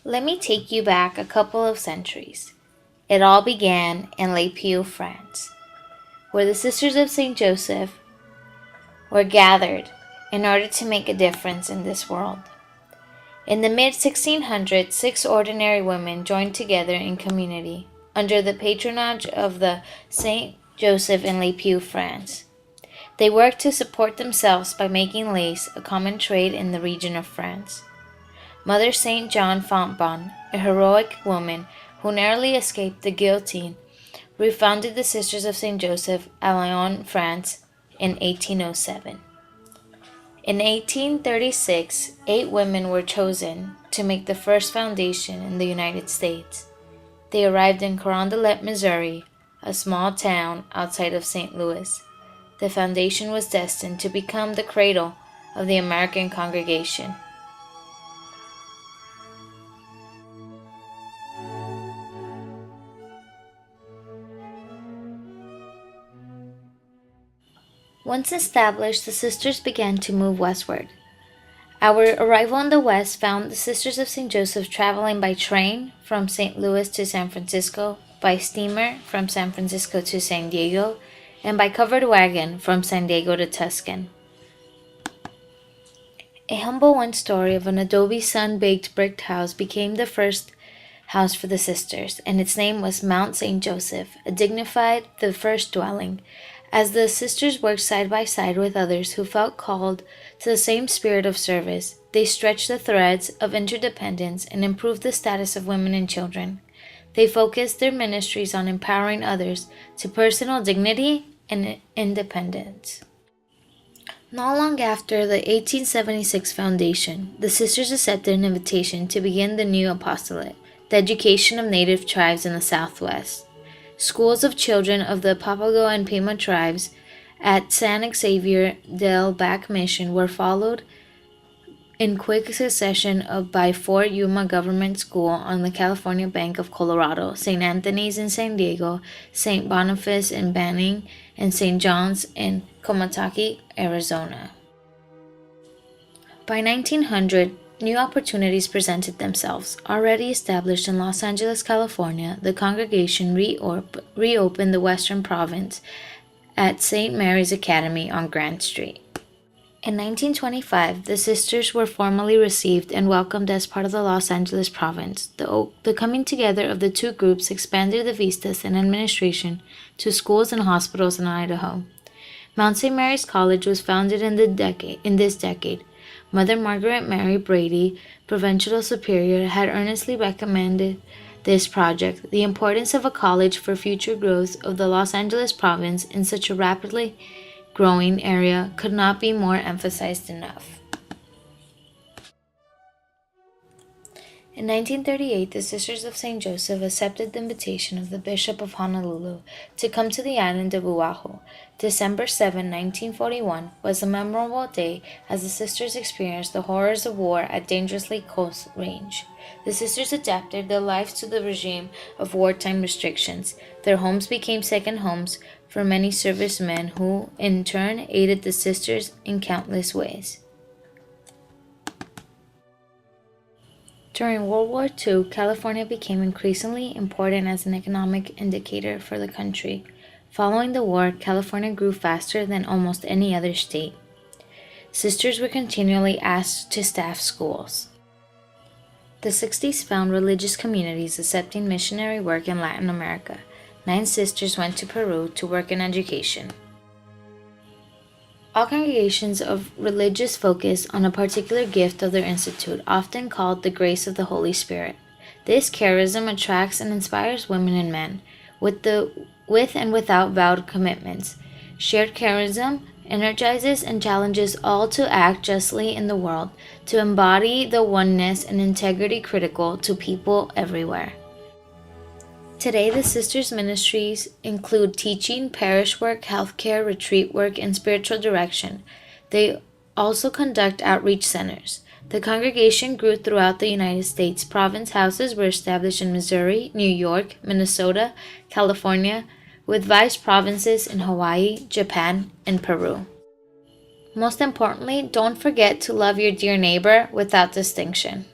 Let me take you back a couple of centuries. It all began in Les Pieux, France, where the Sisters of St. Joseph were gathered in order to make a difference in this world. In the mid 1600s, six ordinary women joined together in community under the patronage of the St. Joseph in Les Pieux, France. They worked to support themselves by making lace, a common trade in the region of France. Mother St. John Fontbonne, a heroic woman who narrowly escaped the guillotine, refounded the Sisters of St. Joseph at Lyon, France, in 1807. In 1836, 8 women were chosen to make the first foundation in the United States. They arrived in Carondelet, Missouri, a small town outside of St. Louis. The foundation was destined to become the cradle of the American congregation. Once established, the sisters began to move westward. Our arrival in the West found the Sisters of St. Joseph traveling by train from St. Louis to San Francisco, by steamer from San Francisco to San Diego, and by covered wagon from San Diego to Tucson. A humble one-story of an adobe sun-baked brick house became the first house for the sisters, and its name was Mount St. Joseph, dignified the first dwelling. As the sisters worked side by side with others who felt called to the same spirit of service, they stretched the threads of interdependence and improved the status of women and children. They focused their ministries on empowering others to personal dignity and independence. Not long after the 1876 foundation, the sisters accepted an invitation to begin the new apostolate, the education of native tribes in the Southwest. Schools of children of the Papago and Pima tribes at San Xavier del Bac Mission were followed in quick succession by Fort Yuma Government School on the California Bank of Colorado, St. Anthony's in San Diego, St. Boniface in Banning, and St. John's in Comataqui, Arizona. By 1900, new opportunities presented themselves. Already established in Los Angeles, California, the congregation reopened the Western Province at St. Mary's Academy on Grant Street. In 1925, the sisters were formally received and welcomed as part of the Los Angeles Province. The coming together of the two groups expanded the vistas and administration to schools and hospitals in Idaho. Mount St. Mary's College was founded in this decade. Mother Margaret Mary Brady, Provincial Superior, had earnestly recommended this project. The importance of a college for future growth of the Los Angeles province in such a rapidly growing area could not be more emphasized enough. In 1938, the Sisters of St. Joseph accepted the invitation of the Bishop of Honolulu to come to the island of Oahu. December 7, 1941, was a memorable day as the sisters experienced the horrors of war at dangerously close range. The sisters adapted their lives to the regime of wartime restrictions. Their homes became second homes for many servicemen who, in turn, aided the sisters in countless ways. During World War II, California became increasingly important as an economic indicator for the country. Following the war, California grew faster than almost any other state. Sisters were continually asked to staff schools. The 60s found religious communities accepting missionary work in Latin America. 9 sisters went to Peru to work in education. All congregations of religious focus on a particular gift of their institute, often called the grace of the Holy Spirit. This charism attracts and inspires women and men, with and without vowed commitments. Shared charism energizes and challenges all to act justly in the world, to embody the oneness and integrity critical to people everywhere. Today, the sisters' ministries include teaching, parish work, healthcare, retreat work, and spiritual direction. They also conduct outreach centers. The congregation grew throughout the United States. Province houses were established in Missouri, New York, Minnesota, California, with vice provinces in Hawaii, Japan, and Peru. Most importantly, don't forget to love your dear neighbor without distinction.